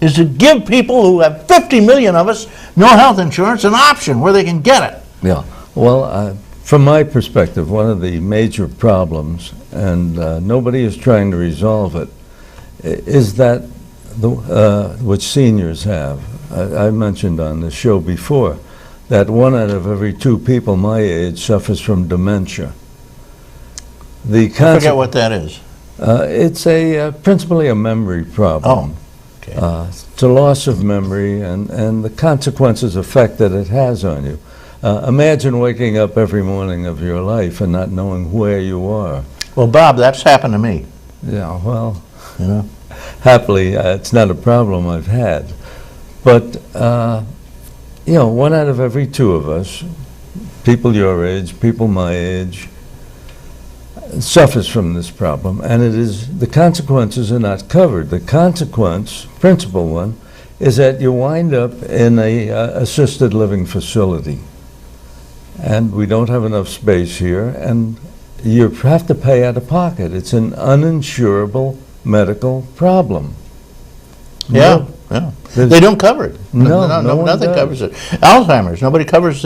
is to give people who have 50 million of us no health insurance an option where they can get it. Yeah. Well, from my perspective, one of the major problems, and nobody is trying to resolve it, is that which seniors have. I mentioned on the show before that 1 out of every 2 people my age suffers from dementia. I forget what that is. It's principally a memory problem. Oh, okay. It's a loss of memory and the consequences effect that it has on you. Imagine waking up every morning of your life and not knowing where you are. Well, Bob, that's happened to me. Yeah, well, You know? happily, it's not a problem I've had. But, 1 out of every 2 of us, people your age, people my age, suffers from this problem, and the consequences are not covered. The principal one, is that you wind up in a assisted living facility. And we don't have enough space here, and you have to pay out of pocket. It's an uninsurable medical problem. Yeah, yeah. They don't cover it. No, nothing covers it. Alzheimer's, nobody covers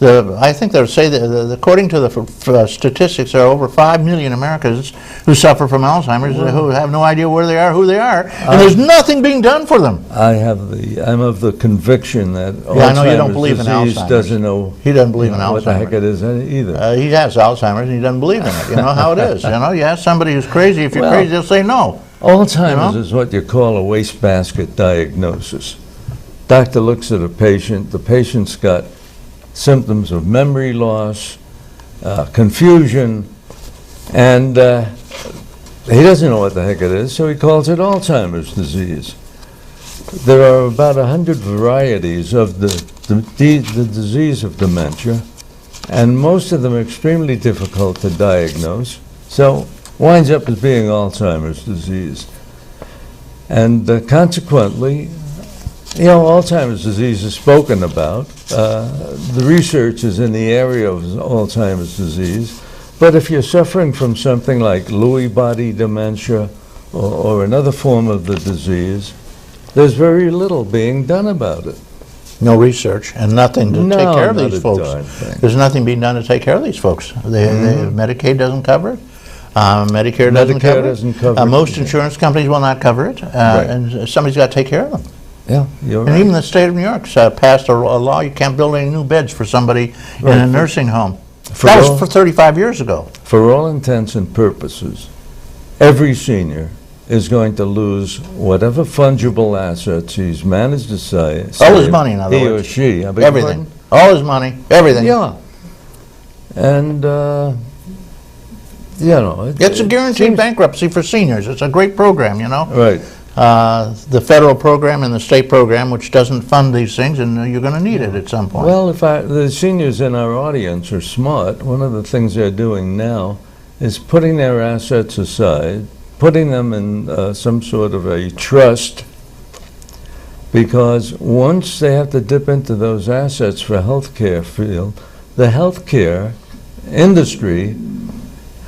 I think they'll say that according to the statistics, there are over 5 million Americans who suffer from Alzheimer's, who have no idea where they are, who they are, and there's nothing being done for them. I'm of the conviction that I know you don't believe in disease Alzheimer's. doesn't know. He doesn't believe in Alzheimer's. What the heck it is either. He has Alzheimer's and he doesn't believe in it. You know how it is. You ask somebody who's crazy, if you're crazy, they'll say no. Alzheimer's is what you call a wastebasket diagnosis. Doctor looks at a patient, the patient's got symptoms of memory loss, confusion, and he doesn't know what the heck it is, so he calls it Alzheimer's disease. There are about 100 varieties of the disease of dementia, and most of them are extremely difficult to diagnose, so winds up as being Alzheimer's disease. And consequently, Alzheimer's disease is spoken about. The research is in the area of Alzheimer's disease, but if you're suffering from something like Lewy body dementia or another form of the disease, there's very little being done about it. No research and nothing to take care of these folks. There's nothing being done to take care of these folks. Medicaid doesn't cover it. Medicare doesn't cover it. Most insurance companies will not cover it, and somebody's got to take care of them. Yeah, you're right. And even the state of New York passed a law, you can't build any new beds for somebody in a nursing home. That was for 35 years ago. For all intents and purposes, every senior is going to lose whatever fungible assets he's managed to save. All his money, in other words. He or she. Everything. All his money, everything. Yeah. And, it's a guaranteed bankruptcy for seniors. It's a great program, Right. The federal program and the state program, which doesn't fund these things, and you're going to need it at some point. Well, if the seniors in our audience are smart, one of the things they're doing now is putting their assets aside, putting them in some sort of a trust, because once they have to dip into those assets for healthcare field, the healthcare industry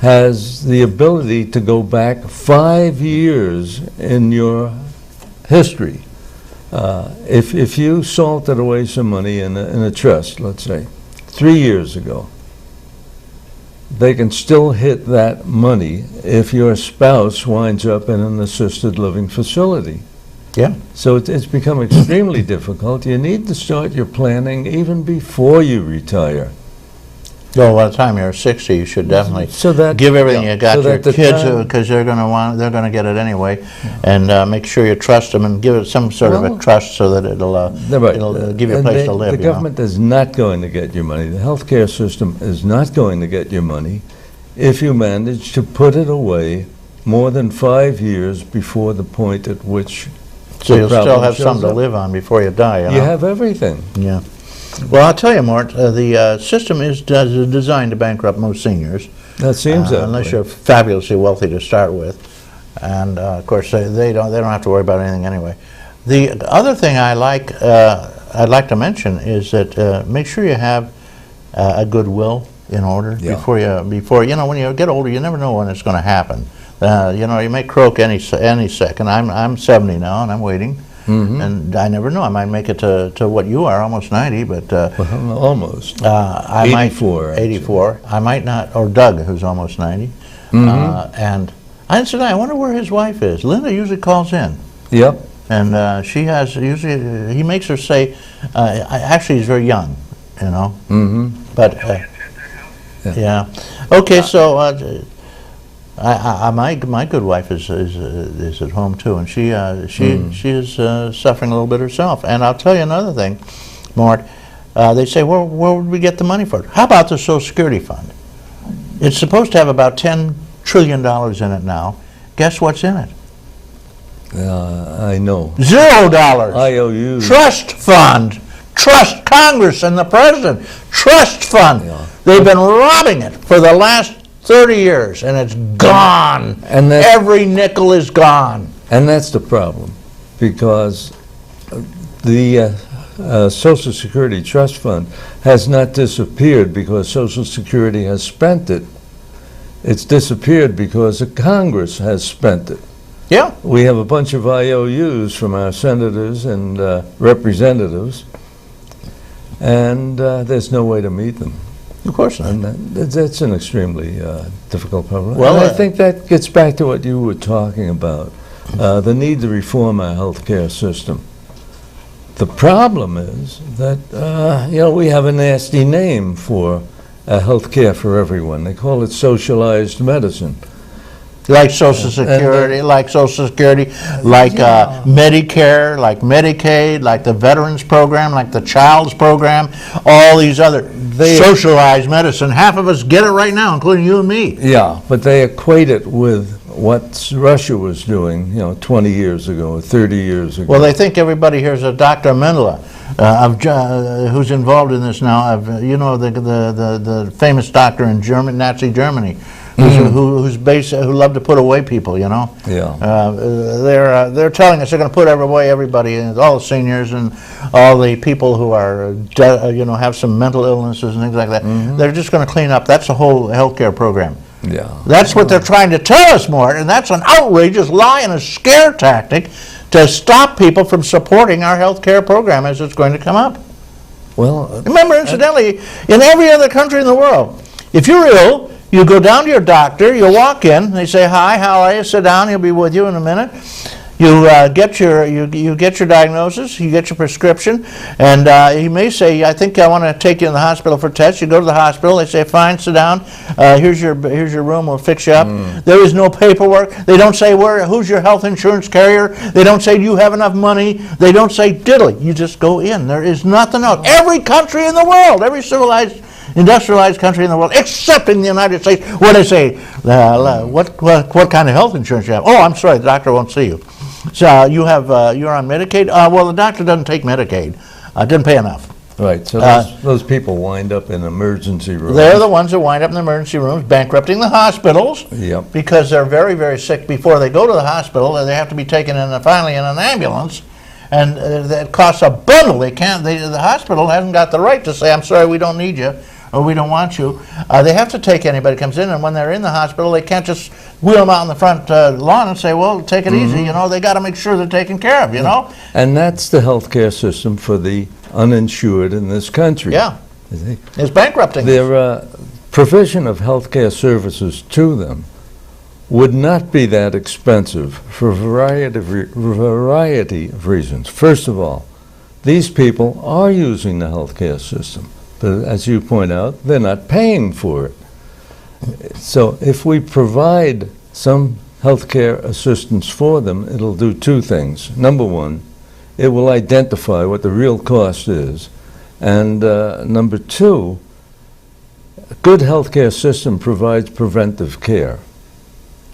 has the ability to go back 5 years in your history. If you salted away some money in a trust, let's say, 3 years ago, they can still hit that money if your spouse winds up in an assisted living facility. Yeah. So it's become extremely difficult. You need to start your planning even before you retire. Well, by the time you're 60, you should definitely give everything you got to your kids, because they're going to get it anyway, and make sure you trust them and give it some sort of a trust so that it'll give you a place to live. The government is not going to get your money. The healthcare system is not going to get your money if you manage to put it away more than 5 years before the point at which. So you'll still have something to live on before you die. You have everything. Yeah. Well, I'll tell you, Mort, the system is designed to bankrupt most seniors. That seems that unless way. you're fabulously wealthy to start with, and of course they don't have to worry about anything anyway. The other thing I'd like to mention is that make sure you have a good will in order before when you get older. You never know when it's going to happen. You may croak any second. I'm 70 now and I'm waiting. And I never know. I might make it to what you are, almost 90, but Well, almost. I 84, might, actually. 84. I might not, or Doug, who's almost 90. And I said, I wonder where his wife is. Linda usually calls in. Yep. And she has, usually, he makes her say, actually he's very young, you know. But, yeah. Okay, so my good wife is at home too, and she is suffering a little bit herself. And I'll tell you another thing, Mort. They say, where would we get the money for it? How about the Social Security Fund? It's supposed to have about $10 trillion in it now. Guess what's in it? I know. $0. IOUs. Trust fund. Trust Congress and the president. Trust fund. Yeah. They've been robbing it for the last 30 years, and it's gone. And every nickel is gone. And that's the problem, because the Social Security Trust Fund has not disappeared because Social Security has spent it. It's disappeared because the Congress has spent it. Yeah. We have a bunch of IOUs from our senators and representatives, and there's no way to meet them. Of course not. And that's an extremely difficult problem. Well, and I think that gets back to what you were talking about, the need to reform our healthcare system. The problem is that, we have a nasty name for healthcare for everyone. They call it socialized medicine. Like Social Security, like Medicare, like Medicaid, like the Veterans Program, like the Child's Program, all these other socialized medicine. Half of us get it right now, including you and me. Yeah, but they equate it with what Russia was doing, 20 years ago or 30 years ago. Well, they think everybody here is a Dr. Mendele, who's involved in this now. The famous doctor in Nazi Germany. Who loved to put away people, Yeah. They're telling us they're going to put away everybody, all the seniors and all the people who are, have some mental illnesses and things like that. They're just going to clean up. That's the whole healthcare program. Yeah. That's what they're trying to tell us, Mort, and that's an outrageous lie and a scare tactic to stop people from supporting our healthcare program as it's going to come up. Well, remember, incidentally, in every other country in the world, if you're ill, you go down to your doctor, you walk in, they say, hi, how are you? Sit down, he'll be with you in a minute. You get your diagnosis, you get your prescription, and he may say, I think I want to take you in the hospital for tests. You go to the hospital, they say, fine, sit down, here's your room, we'll fix you up. There is no paperwork. They don't say, who's your health insurance carrier? They don't say, do you have enough money? They don't say diddly. You just go in. There is nothing else. Every country in the world, every civilized industrialized country in the world, except in the United States, where they say, what kind of health insurance you have? Oh, I'm sorry, the doctor won't see you. So you're on Medicaid? Well, the doctor doesn't take Medicaid. Didn't pay enough. Right, so those people wind up in emergency rooms. They're the ones that wind up in the emergency rooms, bankrupting the hospitals, because they're very, very sick before they go to the hospital. They have to be taken finally in an ambulance, and that costs a bundle. The hospital hasn't got the right to say, I'm sorry, we don't need you, or we don't want you. They have to take anybody who comes in, and when they're in the hospital, they can't just wheel them out on the front lawn and say, well, take it easy, They got to make sure they're taken care of, know? And that's the healthcare system for the uninsured in this country. Yeah, it's bankrupting. Their provision of healthcare services to them would not be that expensive for a variety of reasons. First of all, these people are using the healthcare system. But as you point out, they're not paying for it. So if we provide some healthcare assistance for them, it'll do two things. Number one, it will identify what the real cost is. And number two, a good healthcare system provides preventive care.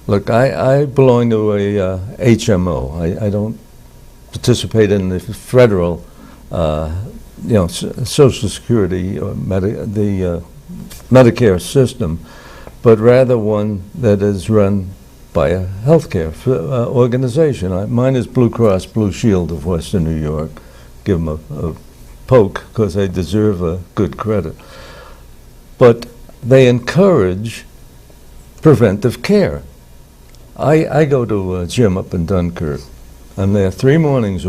Look, I belong to a HMO. I don't participate in the federal Social Security or the Medicare system, but rather one that is run by a healthcare organization. Mine is Blue Cross Blue Shield of Western New York. Give them a poke because they deserve a good credit. But they encourage preventive care. I go to a gym up in Dunkirk, and there are 3 mornings a